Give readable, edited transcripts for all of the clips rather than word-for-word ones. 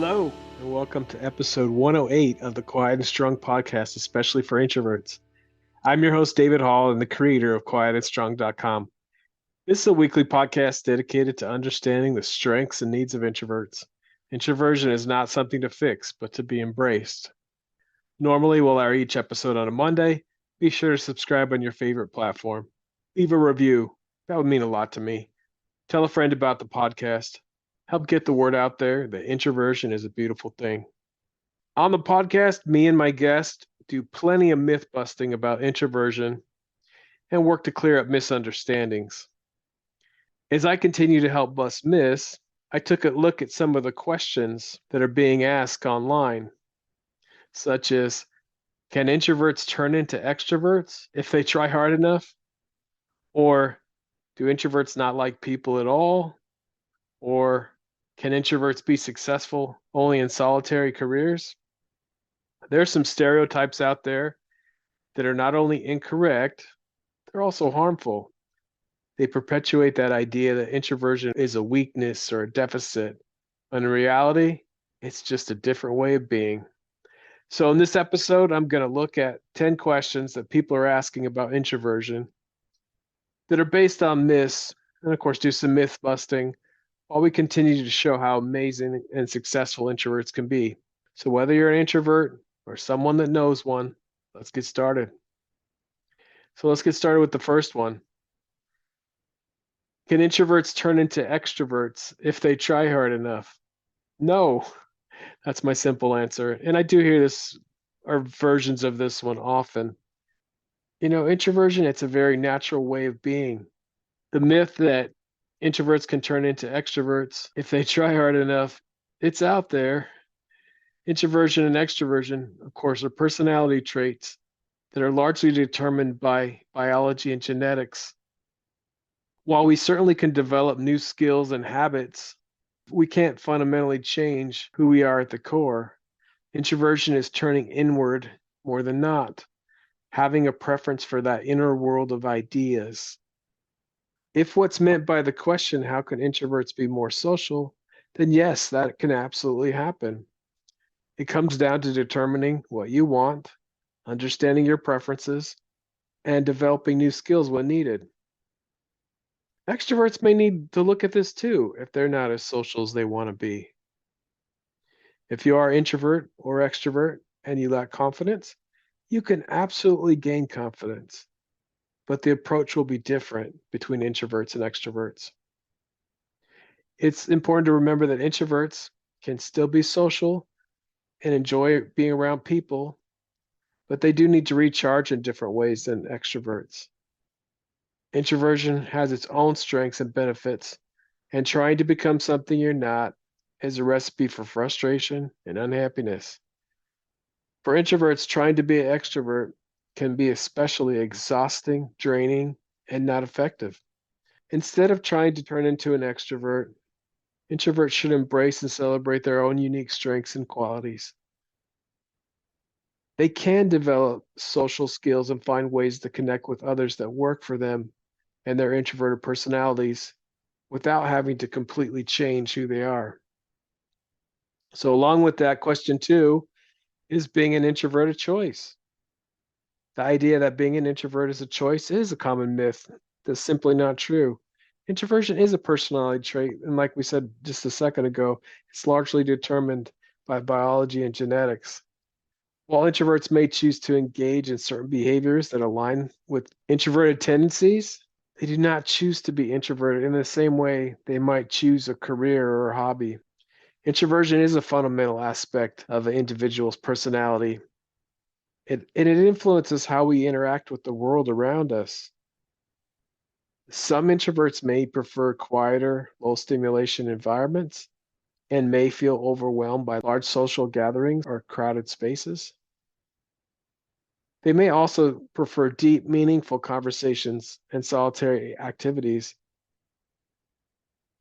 Hello, and welcome to episode 108 of the Quiet and Strong podcast, especially for introverts. I'm your host, David Hall, and the creator of quietandstrong.com. This is a weekly podcast dedicated to understanding the strengths and needs of introverts. Introversion is not something to fix, but to be embraced. Normally, we'll air each episode on a Monday. Be sure to subscribe on your favorite platform. Leave a review. That would mean a lot to me. Tell a friend about the podcast. Help get the word out there that introversion is a beautiful thing. On the podcast, me and my guest do plenty of myth busting about introversion and work to clear up misunderstandings. As I continue to help bust myths, I took a look at some of the questions that are being asked online, such as, can introverts turn into extroverts if they try hard enough? Or do introverts not like people at all? Or can introverts be successful only in solitary careers? There are some stereotypes out there that are not only incorrect, they're also harmful. They perpetuate that idea that introversion is a weakness or a deficit, when in reality, it's just a different way of being. So, in this episode, I'm going to look at 10 questions that people are asking about introversion that are based on myths, and of course, do some myth busting while we continue to show how amazing and successful introverts can be. So, whether you're an introvert or someone that knows one, let's get started. So, let's get started with the first one. Can introverts turn into extroverts if they try hard enough? No, that's my simple answer. And I do hear this or versions of this one often. Introversion, it's a very natural way of being. The myth that introverts can turn into extroverts if they try hard enough, it's out there. Introversion and extroversion, of course, are personality traits that are largely determined by biology and genetics. While we certainly can develop new skills and habits, we can't fundamentally change who we are at the core. Introversion is turning inward more than not, having a preference for that inner world of ideas. If what's meant by the question, how can introverts be more social, then yes, that can absolutely happen. It comes down to determining what you want, understanding your preferences, and developing new skills when needed. Extroverts may need to look at this too if they're not as social as they want to be. If you are introvert or extrovert and you lack confidence, you can absolutely gain confidence, but the approach will be different between introverts and extroverts. It's important to remember that introverts can still be social and enjoy being around people, but they do need to recharge in different ways than extroverts. Introversion has its own strengths and benefits, and trying to become something you're not is a recipe for frustration and unhappiness. For introverts, trying to be an extrovert can be especially exhausting, draining, and not effective. Instead of trying to turn into an extrovert, introverts should embrace and celebrate their own unique strengths and qualities. They can develop social skills and find ways to connect with others that work for them and their introverted personalities without having to completely change who they are. So, along with that, question two is being an introvert a choice? The idea that being an introvert is a choice is a common myth that's simply not true. Introversion is a personality trait, and like we said just a second ago, it's largely determined by biology and genetics. While introverts may choose to engage in certain behaviors that align with introverted tendencies, they do not choose to be introverted in the same way they might choose a career or a hobby. Introversion is a fundamental aspect of an individual's personality. It influences how we interact with the world around us. Some introverts may prefer quieter, low stimulation environments and may feel overwhelmed by large social gatherings or crowded spaces. They may also prefer deep, meaningful conversations and solitary activities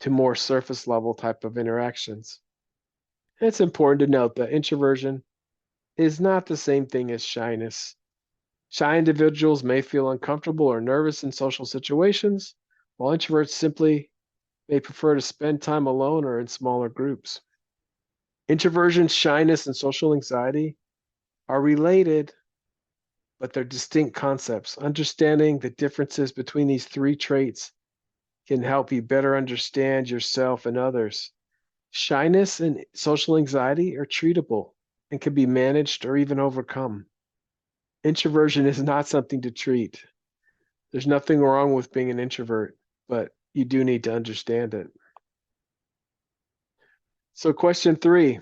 to more surface level type of interactions. It's important to note that introversion is not the same thing as shyness. Shy individuals may feel uncomfortable or nervous in social situations, while introverts simply may prefer to spend time alone or in smaller groups. Introversion, shyness, and social anxiety are related, but they're distinct concepts. Understanding the differences between these three traits can help you better understand yourself and others. Shyness and social anxiety are treatable and can be managed or even overcome. Introversion is not something to treat. There's nothing wrong with being an introvert, but you do need to understand it. So, question 3,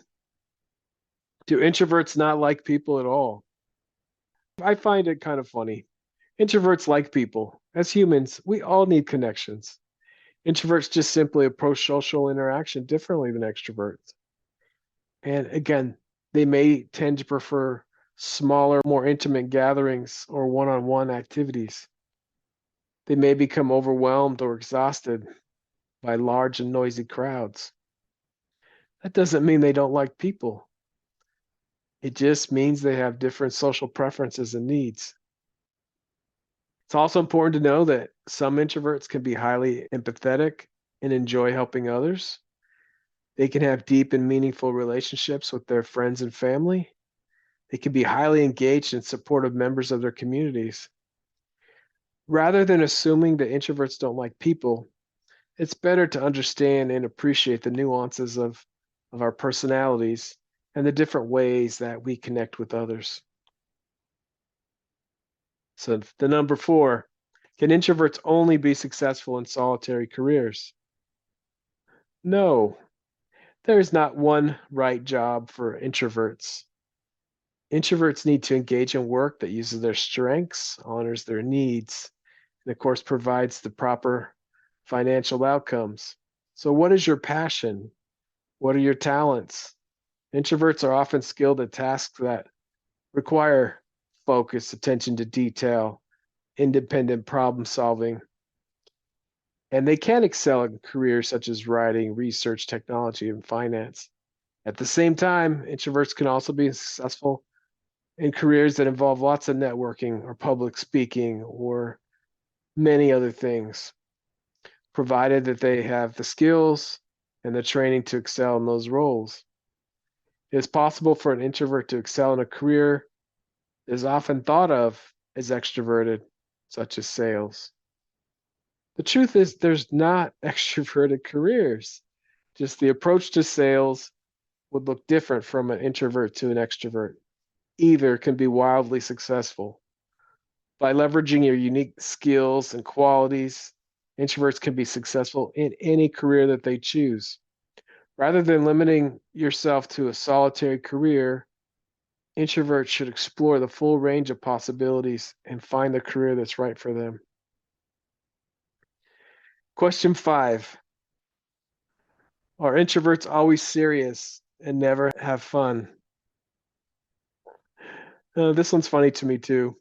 do introverts not like people at all? I find it kind of funny. Introverts like people. As humans, we all need connections. Introverts just simply approach social interaction differently than extroverts. And again, they may tend to prefer smaller, more intimate gatherings or one on one activities. They may become overwhelmed or exhausted by large and noisy crowds. That doesn't mean they don't like people. It just means they have different social preferences and needs. It's also important to know that some introverts can be highly empathetic and enjoy helping others. They can have deep and meaningful relationships with their friends and family. They can be highly engaged and supportive members of their communities. Rather than assuming that introverts don't like people, it's better to understand and appreciate the nuances of our personalities and the different ways that we connect with others. So, the number 4, can introverts only be successful in solitary careers? No, there is not one right job for introverts. Introverts need to engage in work that uses their strengths, honors their needs, and of course provides the proper financial outcomes. So, what is your passion? What are your talents? Introverts are often skilled at tasks that require focus, attention to detail, independent problem solving, and they can excel in careers such as writing, research, technology, and finance. At the same time, introverts can also be successful in careers that involve lots of networking or public speaking or many other things, provided that they have the skills and the training to excel in those roles. It is possible for an introvert to excel in a career that is often thought of as extroverted, such as sales. The truth is, there's not extroverted careers. Just the approach to sales would look different from an introvert to an extrovert. Either can be wildly successful. By leveraging your unique skills and qualities, introverts can be successful in any career that they choose. Rather than limiting yourself to a solitary career, introverts should explore the full range of possibilities and find the career that's right for them. Question 5, are introverts always serious and never have fun? This one's funny to me too.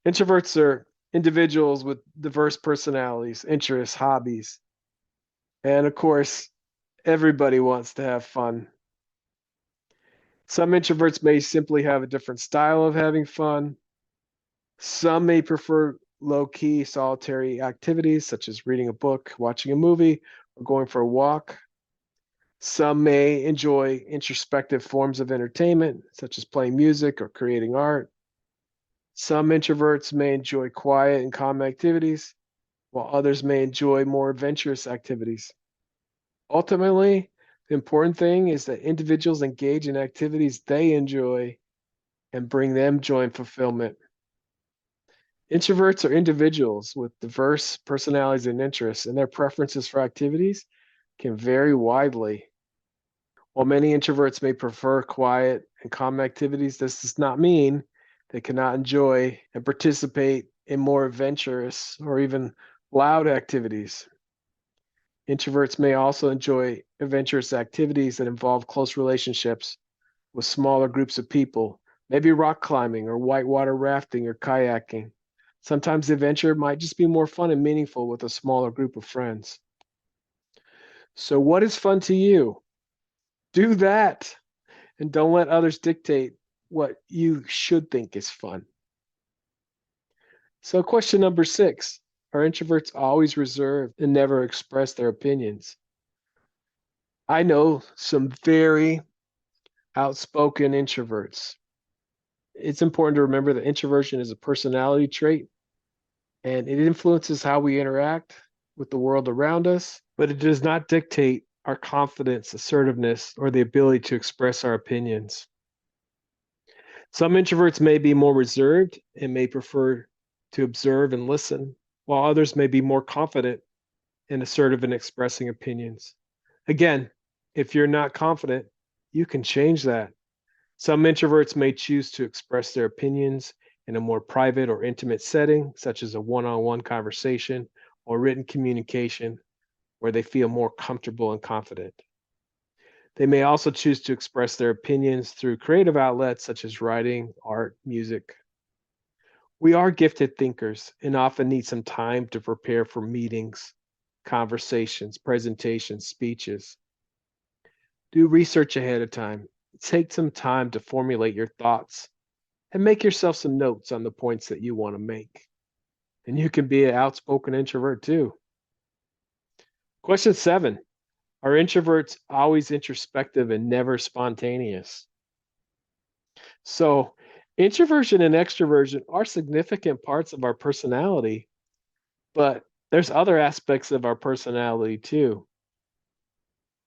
Introverts are individuals with diverse personalities, interests, hobbies. And of course, everybody wants to have fun. Some introverts may simply have a different style of having fun. Some may prefer low-key solitary activities such as reading a book, watching a movie, or going for a walk. Some may enjoy introspective forms of entertainment, such as playing music or creating art. Some introverts may enjoy quiet and calm activities, while others may enjoy more adventurous activities. Ultimately, the important thing is that individuals engage in activities they enjoy and bring them joy and fulfillment. Introverts are individuals with diverse personalities and interests, and their preferences for activities can vary widely. While many introverts may prefer quiet and calm activities, this does not mean they cannot enjoy and participate in more adventurous or even loud activities. Introverts may also enjoy adventurous activities that involve close relationships with smaller groups of people, maybe rock climbing or whitewater rafting or kayaking. Sometimes the adventure might just be more fun and meaningful with a smaller group of friends. So, what is fun to you? Do that, and don't let others dictate what you should think is fun. So, question number 6, are introverts always reserved and never express their opinions? I know some very Outspoken introverts. It's important to remember that introversion is a personality trait and it influences how we interact with the world around us, but it does not dictate our confidence, assertiveness, or the ability to express our opinions. Some introverts may be more reserved and may prefer to observe and listen, while others may be more confident and assertive in expressing opinions. Again, if you're not confident, you can change that. Some introverts may choose to express their opinions in a more private or intimate setting, such as a one on one conversation or written communication, where they feel more comfortable and confident. They may also choose to express their opinions through creative outlets such as writing, art, music. We are gifted thinkers and often need some time to prepare for meetings, conversations, presentations, speeches. Do research ahead of time. Take some time to formulate your thoughts and make yourself some notes on the points that you want to make. And you can be an outspoken introvert too. Question 7. Are introverts always introspective and never spontaneous? So, introversion and extroversion are significant parts of our personality, but there's other aspects of our personality too.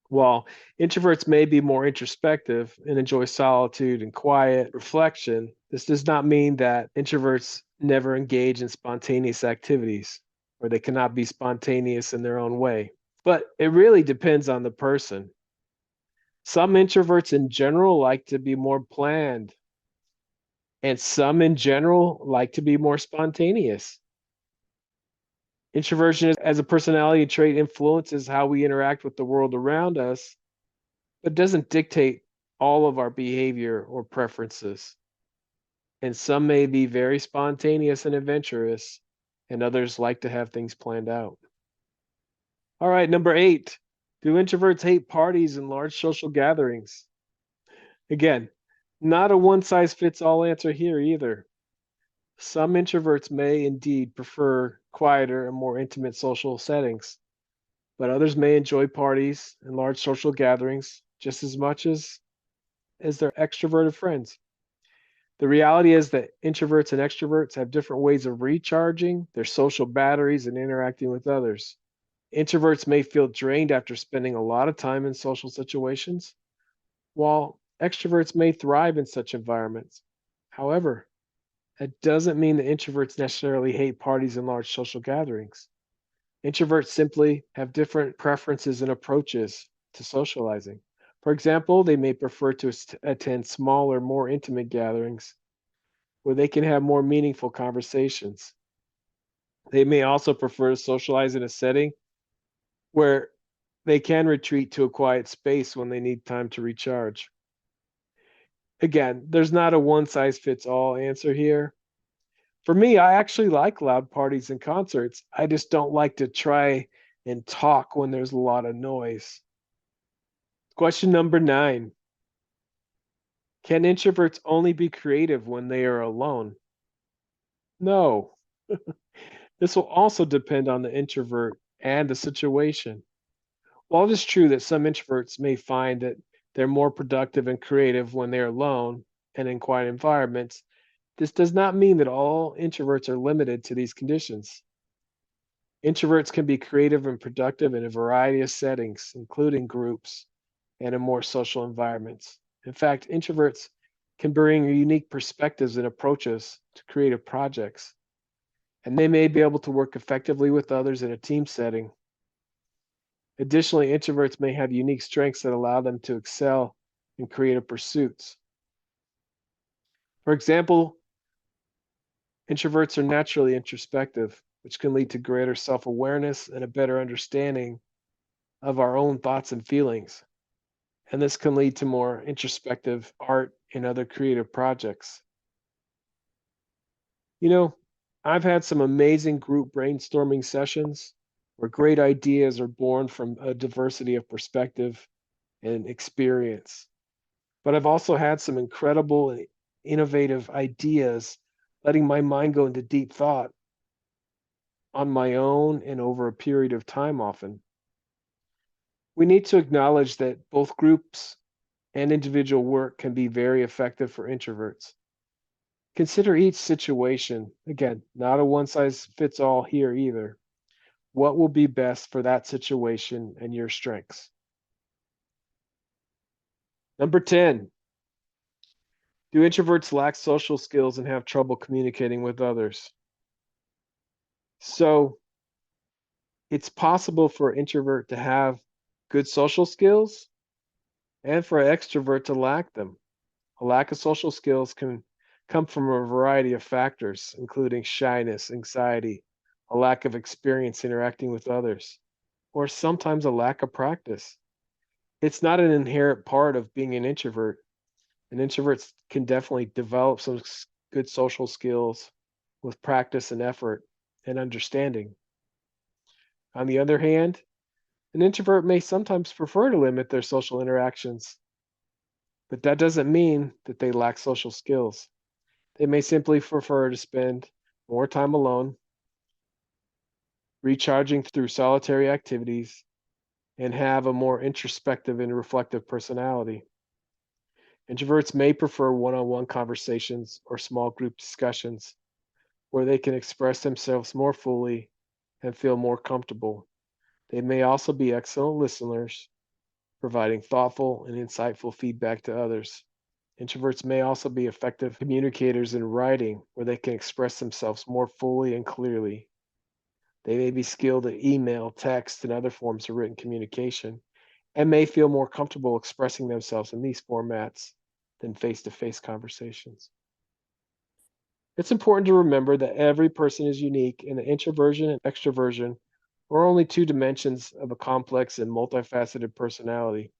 While introverts may be more introspective and enjoy solitude and quiet reflection, this does not mean that introverts never engage in spontaneous activities or they cannot be spontaneous in their own way. But it really depends on the person. Some introverts in general like to be more planned, and some in general like to be more spontaneous. Introversion as a personality trait influences how we interact with the world around us, but doesn't dictate all of our behavior or preferences. And some may be very spontaneous and adventurous, and others like to have things planned out. All right, number 8. Do introverts hate parties and large social gatherings? Again, not a one size fits all answer here either. Some introverts may indeed prefer quieter and more intimate social settings, but others may enjoy parties and large social gatherings just as much as their extroverted friends. The reality is that introverts and extroverts have different ways of recharging their social batteries and interacting with others. Introverts may feel drained after spending a lot of time in social situations, while extroverts may thrive in such environments. However, that doesn't mean that introverts necessarily hate parties and large social gatherings. Introverts simply have different preferences and approaches to socializing. For example, they may prefer to attend smaller, more intimate gatherings where they can have more meaningful conversations. They may also prefer to socialize in a setting where they can retreat to a quiet space when they need time to recharge. Again, there's not a one size fits all answer here. For me, I actually like loud parties and concerts. I just don't like to try and talk when there's a lot of noise. Question number 9. Can introverts only be creative when they are alone? No. This will also depend on the introvert and the situation. While it is true that some introverts may find that they're more productive and creative when they're alone and in quiet environments, this does not mean that all introverts are limited to these conditions. Introverts can be creative and productive in a variety of settings, including groups and in more social environments. In fact, introverts can bring unique perspectives and approaches to creative projects, and they may be able to work effectively with others in a team setting. Additionally, introverts may have unique strengths that allow them to excel in creative pursuits. For example, introverts are naturally introspective, which can lead to greater self awareness and a better understanding of our own thoughts and feelings. And this can lead to more introspective art and other creative projects. You know, I've had some amazing group brainstorming sessions where great ideas are born from a diversity of perspective and experience. But I've also had some incredible and innovative ideas, letting my mind go into deep thought on my own and over a period of time often. We need to acknowledge that both groups and individual work can be very effective for introverts. Consider each situation. Again, not a one size fits all here either. What will be best for that situation and your strengths? Number 10, do introverts lack social skills and have trouble communicating with others? So, it's possible for an introvert to have good social skills and for an extrovert to lack them. A lack of social skills can come from a variety of factors, including shyness, anxiety, a lack of experience interacting with others, or sometimes a lack of practice. It's not an inherent part of being an introvert. And introverts can definitely develop some good social skills with practice and effort and understanding. On the other hand, an introvert may sometimes prefer to limit their social interactions, but that doesn't mean that they lack social skills. They may simply prefer to spend more time alone, recharging through solitary activities, and have a more introspective and reflective personality. Introverts may prefer one on one conversations or small group discussions where they can express themselves more fully and feel more comfortable. They may also be excellent listeners, providing thoughtful and insightful feedback to others. Introverts may also be effective communicators in writing, where they can express themselves more fully and clearly. They may be skilled at email, text, and other forms of written communication, and may feel more comfortable expressing themselves in these formats than face to face conversations. It's important to remember that every person is unique, and that introversion and extroversion are only two dimensions of a complex and multifaceted personality.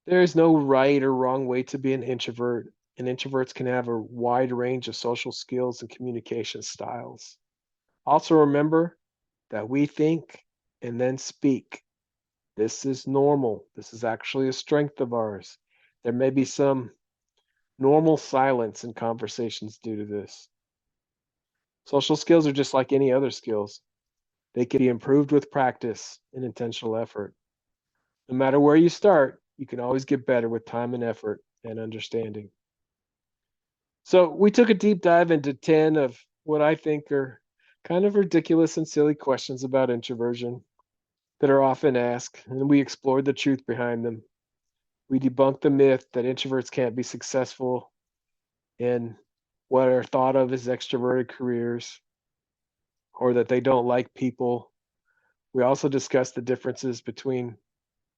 There is no right or wrong way to be an introvert, and introverts can have a wide range of social skills and communication styles. Also, remember that we think and then speak. This is normal. This is actually a strength of ours. There may be some normal silence in conversations due to this. Social skills are just like any other skills. They can be improved with practice and intentional effort. No matter where you start, you can always get better with time and effort and understanding. So, we took a deep dive into 10 of what I think are kind of ridiculous and silly questions about introversion that are often asked, and we explored the truth behind them. We debunked the myth that introverts can't be successful in what are thought of as extroverted careers or that they don't like people. We also discussed the differences between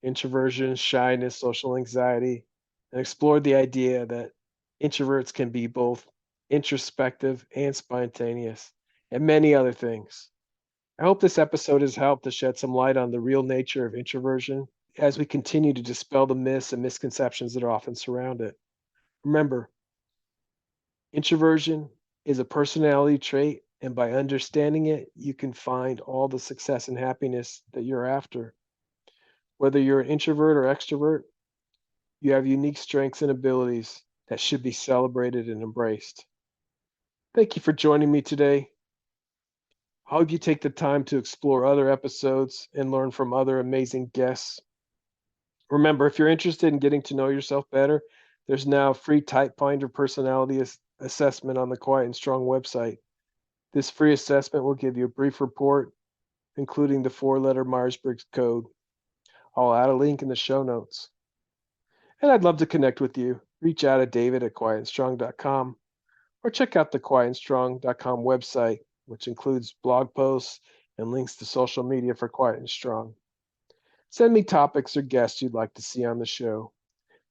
introversion, shyness, social anxiety, and explored the idea that introverts can be both introspective and spontaneous, and many other things. I hope this episode has helped to shed some light on the real nature of introversion as we continue to dispel the myths and misconceptions that often surround it. Remember, introversion is a personality trait, and by understanding it, you can find all the success and happiness that you're after. Whether you're an introvert or extrovert, you have unique strengths and abilities that should be celebrated and embraced. Thank you for joining me today. I hope you take the time to explore other episodes and learn from other amazing guests. Remember, if you're interested in getting to know yourself better, there's now a free Type Finder personality assessment on the Quiet and Strong website. This free assessment will give you a brief report, including the 4-letter Myers-Briggs code. I'll add a link in the show notes. And I'd love to connect with you. Reach out at david@quietandstrong.com or check out the quietandstrong.com website, which includes blog posts and links to social media for Quiet and Strong. Send me topics or guests you'd like to see on the show.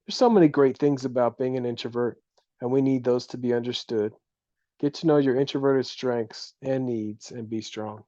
There's so many great things about being an introvert, and we need those to be understood. Get to know your introverted strengths and needs and be strong.